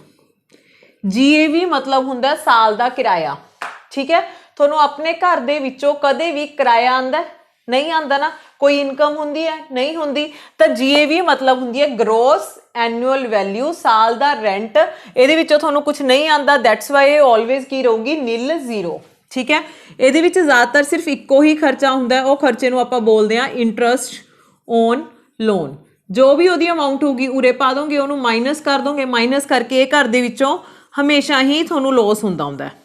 GAV मतलब हुंदा साल दा किराया। ठीक है, ਤੁਹਾਨੂੰ ਆਪਣੇ ਘਰ ਦੇ ਵਿੱਚੋਂ ਕਦੇ ਵੀ ਕਿਰਾਇਆ ਆਂਦਾ नहीं आंदा ना, कोई इनकम हुंदी है नहीं हुंदी। तो GAV मतलब हुंदी है ग्रोस एनुअल वैल्यू, साल दा रेंट। ਇਹਦੇ ਵਿੱਚੋਂ ਤੁਹਾਨੂੰ कुछ नहीं आंदा, दैट्स वाई ऑलवेज की ਰਹੂਗੀ नील जीरो। ठीक है, ਇਹਦੇ ਵਿੱਚ ਜ਼ਿਆਦਾਤਰ ਸਿਰਫ ਇੱਕੋ ਹੀ ਖਰਚਾ ਹੁੰਦਾ ਹੈ, ਉਹ ਖਰਚੇ ਨੂੰ ਆਪਾਂ ਬੋਲਦੇ ਆ ਇੰਟਰਸਟ ਔਨ ਲੋਨ। जो भी ਉਹਦੀ ਅਮਾਉਂਟ ਹੋਊਗੀ ਉਰੇ ਪਾ ਦੋਗੇ, ਉਹਨੂੰ ਮਾਈਨਸ ਕਰ ਦੋਗੇ, ਮਾਈਨਸ ਕਰਕੇ ਇਹ ਘਰ ਦੇ ਵਿੱਚੋਂ ਹਮੇਸ਼ਾ ਹੀ ਤੁਹਾਨੂੰ ਲੋਸ ਹੁੰਦਾ ਹੁੰਦਾ ਹੈ।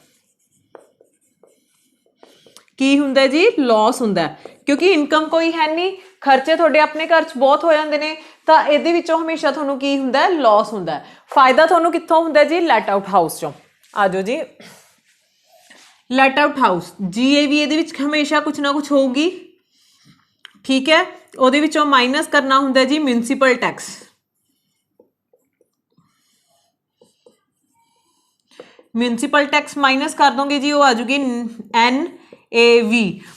ਕੀ ਹੁੰਦਾ ਜੀ? ਲੋਸ ਹੁੰਦਾ ਹੈ, ਕਿਉਂਕਿ ਇਨਕਮ ਕੋਈ ਹੈ ਨਹੀਂ, ਖਰਚੇ ਤੁਹਾਡੇ ਆਪਣੇ ਘਰ 'ਚ ਬਹੁਤ ਹੋ ਜਾਂਦੇ ਨੇ, ਤਾਂ ਇਹਦੇ ਵਿੱਚੋਂ ਹਮੇਸ਼ਾ ਤੁਹਾਨੂੰ ਕੀ ਹੁੰਦਾ ਹੈ? ਲੋਸ ਹੁੰਦਾ ਹੈ। ਫਾਇਦਾ ਤੁਹਾਨੂੰ ਕਿੱਥੋਂ ਹੁੰਦਾ ਜੀ? ਲੈਟ ਆਊਟ ਹਾਊਸ 'ਚੋਂ। ਆ ਜਾਓ ਜੀ, ਲੈਟ ਆਊਟ ਹਾਊਸ GAV ਇਹਦੇ ਵਿੱਚ ਹਮੇਸ਼ਾ ਕੁਛ ਨਾ ਕੁਛ ਹੋਊਗੀ। ਠੀਕ ਹੈ, ਉਹਦੇ ਵਿੱਚੋਂ ਮਾਈਨਸ ਕਰਨਾ ਹੁੰਦਾ ਜੀ municipal tax. Municipal tax minus ਕਰ ਦੋਗੇ ਜੀ, ਉਹ ਆ ਜੂਗੀ NAV,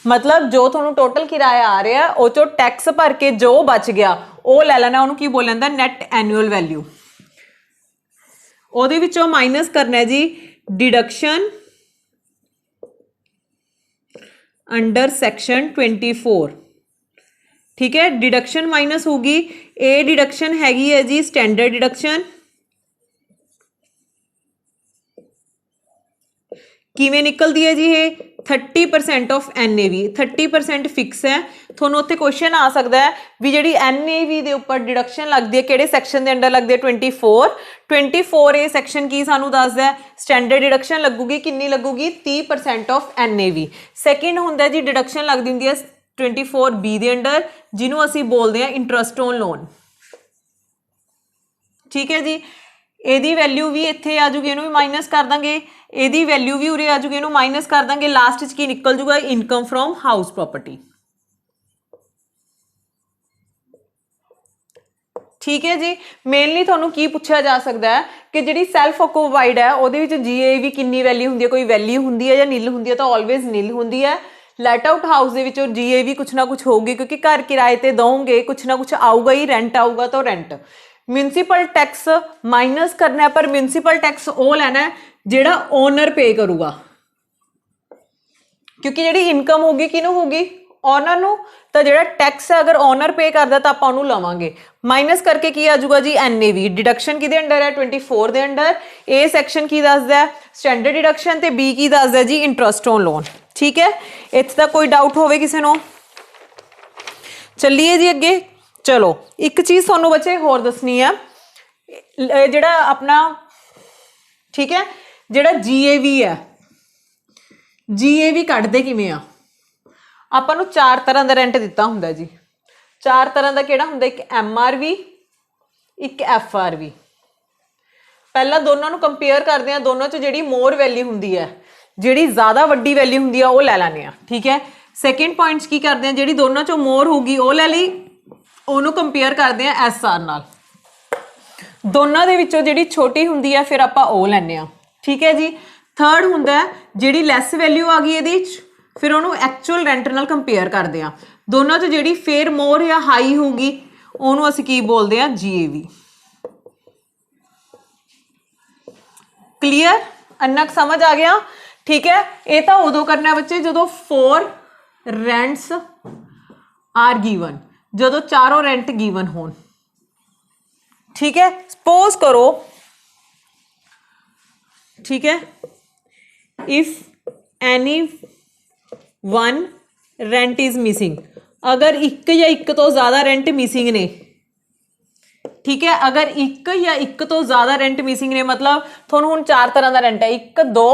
मतलब जो ਤੁਹਾਨੂੰ ਟੋਟਲ ਕਿਰਾਇਆ ਆ ਰਿਹਾ ਉਹ ਚੋਂ ਟੈਕਸ ਭਰ ਕੇ ਜੋ ਬਚ ਗਿਆ ਉਹ ਲੈ ਲੈਣਾ, ਉਹਨੂੰ ਕੀ ਬੋਲ ਜਾਂਦਾ? Net annual value. ਉਹਦੇ ਵਿੱਚੋਂ ਮਾਈਨਸ ਕਰਨਾ ਜੀ डिडक्शन अंडर सेक्शन 24। ठीक है, डिडक्शन माइनस होगी, ए डिडक्शन हैगी है जी स्टैंडर्ड डिडक्शन। किवें निकलती है जी ये 30% ऑफ NAV, 30% फिक्स है। ਤੁਹਾਨੂੰ ਉੱਥੇ क्वेश्चन आ सकता है भी जी NAV ਦੇ ਉੱਪਰ डिडक्शन लगती है ਕਿਹੜੇ ਸੈਕਸ਼ਨ ਦੇ ਅੰਡਰ लगती है? 24 ਇਹ ਸੈਕਸ਼ਨ ਕੀ ਸਾਨੂੰ ਦੱਸਦਾ ਹੈ? ਸਟੈਂਡਰਡ डिडक्शन ਲੱਗੂਗੀ, ਕਿੰਨੀ ਲੱਗੂਗੀ? 30% ऑफ NAV। ਸੈਕਿੰਡ ਹੁੰਦਾ ਜੀ डिडक्शन ਲੱਗਦੀ ਹੁੰਦੀ ਹੈ 24B ਦੇ ਅੰਡਰ, ਜਿਹਨੂੰ ਅਸੀਂ ਬੋਲਦੇ ਹਾਂ ਇੰਟਰਸਟ ਔਨ ਲੋਨ। ਠੀਕ ਹੈ ਜੀ, ਇਹਦੀ ਵੈਲਿਊ ਵੀ ਇੱਥੇ ਆ ਜੂਗੀ, ਇਹਨੂੰ ਵੀ ਮਾਈਨਸ ਕਰ ਦਾਂਗੇ, ਇਹਦੀ ਵੈਲਿਊ ਵੀ ਉਰੇ ਆ ਜੂਗੀ, ਇਹਨੂੰ ਮਾਈਨਸ ਕਰ ਦਾਂਗੇ, ਲਾਸਟ 'ਚ ਕੀ ਨਿਕਲ ਜੂਗਾ? Income from house property. ठीक है जी, मेनली ਤੁਹਾਨੂੰ ਕੀ ਪੁੱਛਿਆ ਜਾ ਸਕਦਾ ਹੈ ਕਿ ਜਿਹੜੀ ਸੈਲਫ ਆਕੂਪਾਈਡ ਹੈ ਉਹਦੇ ਵਿੱਚ GAV ਕਿੰਨੀ ਵੈਲਿਊ ਹੁੰਦੀ ਹੈ? ਕੋਈ ਵੈਲਿਊ ਹੁੰਦੀ ਹੈ ਜਾਂ ਨੀਲ ਹੁੰਦੀ ਹੈ? ਤਾਂ ਆਲਵੇਜ਼ ਨੀਲ ਹੁੰਦੀ ਹੈ। ਲੈਟ ਆਊਟ ਹਾਊਸ ਦੇ ਵਿੱਚੋਂ GAV ਕੁਛ ਨਾ ਕੁਛ ਹੋਊਗੀ, ਕਿਉਂਕਿ ਘਰ ਕਿਰਾਏ ਤੇ ਦੋਗੇ, ਕੁਛ ਨਾ ਕੁਛ ਆਊਗਾ ਹੀ, ਰੈਂਟ ਆਊਗਾ ਤਾਂ ਰੈਂਟ। म्यूनसिपल टैक्स माइनस करना है, पर म्यूनसिपल टैक्स वो लेना है जिहड़ा ओनर पे करूगा, क्योंकि जिहड़ी इनकम होगी किनू होगी? ओनर नू। तो जिहड़ा टैक्स है अगर ओनर पे करदा तो आपां उहनूं लवांगे। माइनस करके की आ जाऊगा जी NAV। डिडक्शन किहदे अंडर है? 24 दे अंडर। ए सैक्शन की दसदा है? Standard deduction. ते B की दसदा है जी इंटरस्ट ऑन लोन। ठीक है, इत्थे तक कोई डाउट होवे किसी नूं? चलिए जी अगे। चलो एक चीज़ तुहानूं बच्चे होर दसनी है, जिहड़ा अपना ठीक है जिहड़ा GAV है, GAV कढदे किवें आ? आपां नूं 4 तरह का रेंट दिता हुंदा जी। 4 तरह का किहड़ा हुंदा? एक MRV, एक FRV। पहला दोनों नूं कंपेयर करदे आ, दोनों च जिहड़ी मोर वैल्यू हुंदी है, जिहड़ी ज़्यादा वड्डी वैल्यू हुंदी है वो लै लैंदे आ। ठीक है, सैकेंड पॉइंट्स की करते हैं, जिहड़ी दोनों चों मोर होगी वो लै लई, ਉਹਨੂੰ ਕੰਪੇਅਰ ਕਰਦੇ ਆ SR ਨਾਲ। ਦੋਨਾਂ ਦੇ ਵਿੱਚੋਂ ਜਿਹੜੀ ਛੋਟੀ ਹੁੰਦੀ ਹੈ ਫਿਰ ਆਪਾਂ ਉਹ ਲੈਣੇ ਆ। ਠੀਕ ਹੈ ਜੀ। ਥਰਡ ਹੁੰਦਾ ਜਿਹੜੀ ਲੈਸ ਵੈਲਿਊ ਆ ਗਈ ਇਹਦੇ ਵਿੱਚ, ਫਿਰ ਉਹਨੂੰ ਐਕਚੁਅਲ ਰੈਂਟ ਨਾਲ ਕੰਪੇਅਰ ਕਰਦੇ ਆ। ਦੋਨਾਂ ਤੋਂ ਜਿਹੜੀ ਫੇਰ ਮੋਰ ਜਾਂ ਹਾਈ ਹੋਊਗੀ ਉਹਨੂੰ ਅਸੀਂ ਕੀ ਬੋਲਦੇ ਆ? GAV। ਕਲੀਅਰ? ਇੰਨਾ ਕੁ ਸਮਝ ਆ ਗਿਆ? ਠੀਕ ਹੈ, ਇਹ ਤਾਂ ਉਦੋਂ ਕਰਨਾ ਬੱਚੇ ਜਦੋਂ 4 ਰੈਂਟਸ ਆਰ ਗਿਵਨ, ਜਦੋਂ ਚਾरों रेंट गिवन हो। ठीक है, सपोज करो, ठीक है, if any one rent is missing, अगर एक या एक तो ज़्यादा रेंट मिसिंग ने। ठीक है, अगर एक या एक तो ज़्यादा रेंट मिसिंग ने, मतलब थोड़ा हुण 4 तरह का रेंट है, 1 2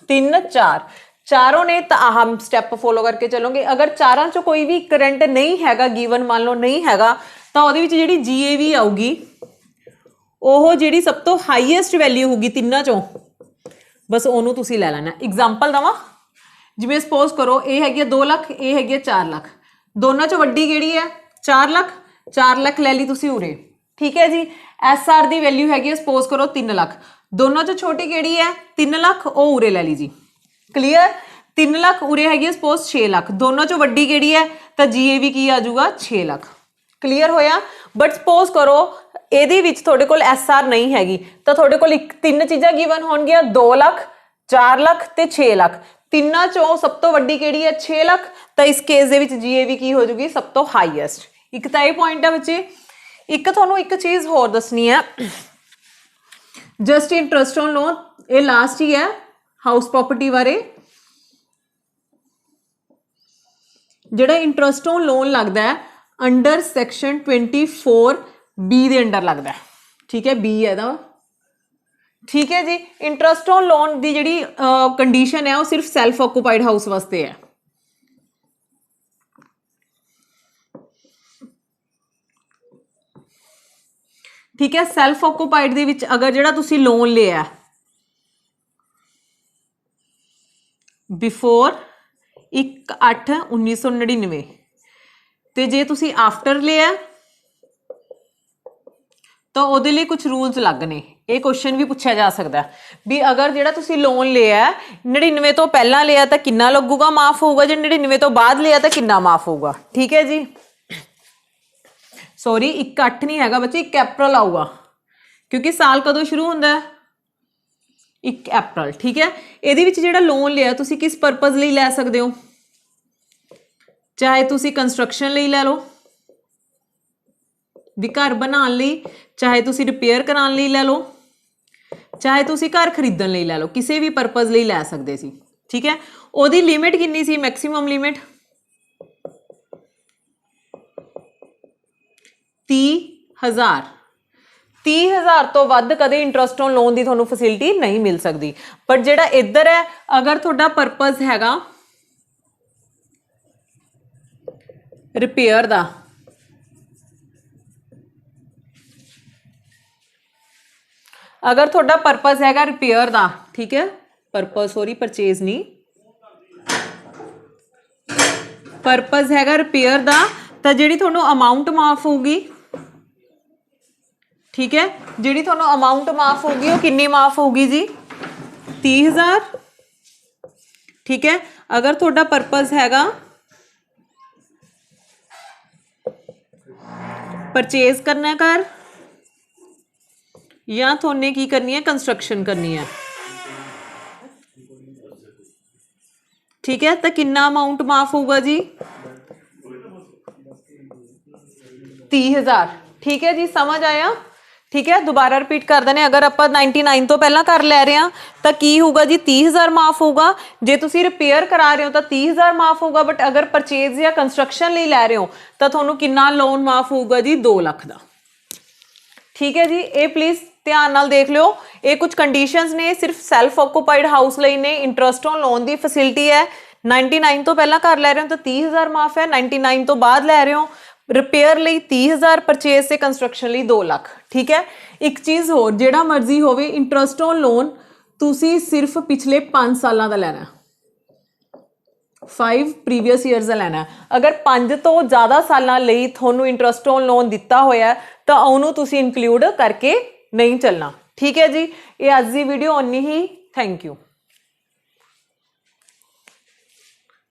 3 4, चारों ने तो हम स्टैप फॉलो करके चलोगे। अगर चारों चो कोई भी एक रेंट नहीं हैगा गिवन, मान लो नहीं हैगा, तो ਉਹਦੇ ਵਿੱਚ ਜਿਹੜੀ GAV ਆਊਗੀ ਉਹ ਜਿਹੜੀ ਸਭ ਤੋਂ ਹਾਈਐਸਟ ਵੈਲਿਊ ਹੋਊਗੀ ਤਿੰਨਾਂ ਚੋਂ, ਬਸ ਉਹਨੂੰ ਤੁਸੀਂ ਲੈ ਲੈਣਾ। ਐਗਜ਼ਾਮਪਲ ਦਵਾਂ, ਜਿਵੇਂ ਸਪੋਜ਼ ਕਰੋ ਇਹ ਹੈਗੀ 2 ਲੱਖ, ਇਹ ਹੈਗੀ 4 ਲੱਖ, ਦੋਨਾਂ ਚੋਂ ਵੱਡੀ ਕਿਹੜੀ ਹੈ? 4 ਲੱਖ। 4 ਲੱਖ ਲੈ ਲਈ ਤੁਸੀਂ ਉਰੇ। ਠੀਕ ਹੈ ਜੀ। SR ਦੀ ਵੈਲਿਊ ਹੈਗੀ ਸਪੋਜ਼ ਕਰੋ 3 ਲੱਖ, ਦੋਨਾਂ ਚੋਂ ਛੋਟੀ ਕਿਹੜੀ ਹੈ? 3 ਲੱਖ, ਉਹ ਉਰੇ ਲੈ ਲਈ ਜੀ। क्लीयर? 3 लाख उरे हैगी सपोज 6 लाख, दोनों चो वड्डी केड़ी है? तो GAV की आ जाऊगा 6 लाख। क्लीयर होया? बट सपोज करो ਇਹਦੇ ਵਿੱਚ ਤੁਹਾਡੇ ਕੋਲ SR नहीं हैगी, तो ਤੁਹਾਡੇ ਕੋਲ 3 चीज़ां गिवन होणगियां, 2 लाख 4 लाख ते 6 लाख। ਤਿੰਨਾਂ ਚੋਂ ਸਭ ਤੋਂ ਵੱਡੀ ਕਿਹੜੀ ਹੈ 6 ਲੱਖ, ਤਾਂ ਇਸ ਕੇਸ ਦੇ ਵਿੱਚ GAV ਕੀ ਹੋ ਜੂਗੀ ਸਭ ਤੋਂ ਹਾਈਐਸਟ। ਇੱਕ ਤਾਂ ਇਹ ਪੁਆਇੰਟ ਹੈ ਬੱਚੇ। ਇੱਕ ਤੁਹਾਨੂੰ ਇੱਕ ਚੀਜ਼ ਹੋਰ ਦੱਸਣੀ ਹੈ, ਜਸਟ ਇੰਟਰਸਟ ਔਨ ਲੋਨ, ਇਹ ਲਾਸਟ ਹੀ ਹੈ ਹਾਊਸ ਪ੍ਰੋਪਰਟੀ ਬਾਰੇ। ਜਿਹੜਾ ਇੰਟਰਸਟ ਔਨ ਲੋਨ ਲੱਗਦਾ ਹੈ ਅੰਡਰ ਸੈਕਸ਼ਨ 24B ਦੇ ਅੰਡਰ ਲੱਗਦਾ ਹੈ, ਠੀਕ ਹੈ, B ਹੈ ਇਹਦਾ, ਠੀਕ ਹੈ ਜੀ। ਇੰਟਰਸਟ ਔਨ ਲੋਨ ਦੀ ਜਿਹੜੀ ਕੰਡੀਸ਼ਨ ਹੈ ਉਹ ਸਿਰਫ ਸੈਲਫ ਆਕੂਪਾਈਡ ਹਾਊਸ ਵਾਸਤੇ ਹੈ। ਠੀਕ ਹੈ, ਸੈਲਫ ਆਕੂਪਾਈਡ ਦੇ ਵਿੱਚ ਅਗਰ ਜਿਹੜਾ ਤੁਸੀਂ ਲੋਨ ਲਿਆ ਬਿਫੋਰ 1/8/1999 ਤੇ ਜੇ ਤੁਸੀਂ ਆਫਟਰ ਲਿਆ ਤਾਂ ਉਹਦੇ ਲਈ ਕੁਝ ਰੂਲਸ ਲੱਗ ਨੇ। ਇਹ ਕੁਐਸਚਨ ਵੀ ਪੁੱਛਿਆ ਜਾ ਸਕਦਾ ਵੀ ਅਗਰ ਜਿਹੜਾ ਤੁਸੀਂ ਲੋਨ ਲਿਆ 99 ਤੋਂ ਪਹਿਲਾਂ ਲਿਆ ਤਾਂ ਕਿੰਨਾ ਲੱਗੂਗਾ, ਮਾਫ ਹੋਊਗਾ, ਜੇ 99 ਤੋਂ ਬਾਅਦ ਲਿਆ ਤਾਂ ਕਿੰਨਾ ਮਾਫ ਹੋਊਗਾ। ਠੀਕ ਹੈ ਜੀ, ਸੌਰੀ 1/8 ਨਹੀਂ ਹੈਗਾ ਬੱਚੇ, 1 ਅਪ੍ਰੈਲ ਆਊਗਾ, ਕਿਉਂਕਿ ਸਾਲ ਕਦੋਂ ਸ਼ੁਰੂ ਹੁੰਦਾ ਹੈ 1 ਅਪ੍ਰੈਲ। ਠੀਕ ਹੈ, ਇਹਦੇ ਵਿੱਚ ਜਿਹੜਾ ਲੋਨ ਲਿਆ ਤੁਸੀਂ ਕਿਸ ਪਰਪਸ ਲਈ ਲੈ ਸਕਦੇ ਹੋ, ਚਾਹੇ ਤੁਸੀਂ ਕੰਸਟਰਕਸ਼ਨ ਲਈ ਲੈ ਲਓ ਵੀ ਘਰ ਬਣਾਉਣ ਲਈ, ਚਾਹੇ ਤੁਸੀਂ ਰਿਪੇਅਰ ਕਰਾਉਣ ਲਈ ਲੈ ਲਓ, ਚਾਹੇ ਤੁਸੀਂ ਘਰ ਖਰੀਦਣ ਲਈ ਲੈ ਲਓ, ਕਿਸੇ ਵੀ ਪਰਪਸ ਲਈ ਲੈ ਸਕਦੇ ਸੀ। ਠੀਕ ਹੈ, ਉਹਦੀ ਲਿਮਿਟ ਕਿੰਨੀ ਸੀ, ਮੈਕਸਿਮਮ ਲਿਮਿਟ 30,000। 30,000 ਤੋਂ ਵੱਧ ਕਦੇ ਇੰਟਰਸਟ ਔਨ ਲੋਨ ਦੀ ਤੁਹਾਨੂੰ ਫੈਸਿਲਿਟੀ ਨਹੀਂ ਮਿਲ ਸਕਦੀ। ਪਰ ਜਿਹੜਾ ਇੱਧਰ ਹੈ ਅਗਰ ਤੁਹਾਡਾ ਪਰਪਸ ਹੈਗਾ ਰਿਪੇਅਰ ਦਾ, ਅਗਰ ਤੁਹਾਡਾ ਪਰਪਸ ਹੈਗਾ ਰਿਪੇਅਰ ਦਾ, ਠੀਕ ਹੈ, ਪਰਪਸ ਸੌਰੀ ਪਰਚੇਜ਼ ਨਹੀਂ, ਪਰਪਸ ਹੈਗਾ ਰਿਪੇਅਰ ਦਾ, ਤਾਂ ਜਿਹੜੀ ਤੁਹਾਨੂੰ ਅਮਾਊਂਟ ਮਾਫ ਹੋਊਗੀ, ਠੀਕ ਹੈ, ਜਿਹੜੀ ਤੁਹਾਨੂੰ ਅਮਾਊਂਟ ਮਾਫ ਹੋਊਗੀ ਉਹ ਕਿੰਨੀ ਮਾਫ ਹੋਊਗੀ ਜੀ 30,000। ਠੀਕ ਹੈ, ਅਗਰ ਤੁਹਾਡਾ ਪਰਪਸ ਹੈਗਾ ਪਰਚੇਜ਼ ਕਰਨਾ ਘਰ ਜਾਂ ਤੁਹਾਨੇ ਕੀ ਕਰਨੀ ਹੈ ਕੰਸਟਰਕਸ਼ਨ ਕਰਨੀ ਹੈ, ਠੀਕ ਹੈ, ਤਾਂ ਕਿੰਨਾ ਅਮਾਊਂਟ ਮਾਫ ਹੋਊਗਾ ਜੀ 30,000। ਠੀਕ ਹੈ ਜੀ, ਸਮਝ ਆਇਆ। ਠੀਕ ਹੈ, ਦੁਬਾਰਾ ਰਿਪੀਟ ਕਰ ਦਿੰਦੇ, ਅਗਰ ਆਪਾਂ 99 ਤੋਂ ਪਹਿਲਾਂ ਕਰ ਲੈ ਰਹੇ ਹਾਂ ਤਾਂ ਕੀ ਹੋਊਗਾ ਜੀ 30,000 ਮਾਫ ਹੋਊਗਾ। ਜੇ ਤੁਸੀਂ ਰਿਪੇਅਰ ਕਰਾ ਰਹੇ ਹੋ ਤਾਂ 30,000 ਮਾਫ ਹੋਊਗਾ, ਬਟ ਅਗਰ ਪਰਚੇਜ਼ ਜਾਂ ਕੰਸਟਰਕਸ਼ਨ ਲਈ ਲੈ ਰਹੇ ਹੋ ਤਾਂ ਤੁਹਾਨੂੰ ਕਿੰਨਾ ਲੋਨ ਮਾਫ ਹੋਊਗਾ ਜੀ 2 ਲੱਖ ਦਾ। ਠੀਕ ਹੈ ਜੀ, ਇਹ ਪਲੀਜ਼ ਧਿਆਨ ਨਾਲ ਦੇਖ ਲਿਓ। ਇਹ ਕੁਝ ਕੰਡੀਸ਼ਨਸ ਨੇ, ਸਿਰਫ ਸੈਲਫ ਆਕੂਪਾਈਡ ਹਾਊਸ ਲਈ ਨੇ। Interest on loan the facility ਹੈ, 99 ਤੋਂ ਪਹਿਲਾਂ ਘਰ ਲੈ ਰਹੇ ਹੋ ਤਾਂ 30,000 ਮਾਫ ਹੈ, 99 ਤੋਂ ਬਾਅਦ ਲੈ ਰਹੇ ਹੋ ਰਿਪੇਅਰ ਲਈ 30,000, ਪਰਚੇਜ਼ ਤੇ ਕੰਸਟਰਕਸ਼ਨ ਲਈ 2 ਲੱਖ। ਠੀਕ ਹੈ, ਇੱਕ ਚੀਜ਼ ਹੋਰ, ਜਿਹੜਾ ਮਰਜ਼ੀ ਹੋਵੇ ਇੰਟਰਸਟ ਔਨ ਲੋਨ ਤੁਸੀਂ ਸਿਰਫ ਪਿਛਲੇ 5 ਸਾਲਾਂ ਦਾ ਲੈਣਾ, 5 ਪ੍ਰੀਵੀਅਸ ਈਅਰਸ ਦਾ ਲੈਣਾ। ਅਗਰ 5 ਤੋਂ ਜ਼ਿਆਦਾ ਸਾਲਾਂ ਲਈ ਤੁਹਾਨੂੰ ਇੰਟਰਸਟ ਔਨ ਲੋਨ ਦਿੱਤਾ ਹੋਇਆ ਤਾਂ ਉਹਨੂੰ ਤੁਸੀਂ ਇਨਕਲੂਡ ਕਰਕੇ ਨਹੀਂ ਚੱਲਣਾ। ਠੀਕ ਹੈ ਜੀ, ਇਹ ਅੱਜ ਦੀ ਵੀਡੀਓ ਓਨੀ ਹੀ। Thank you.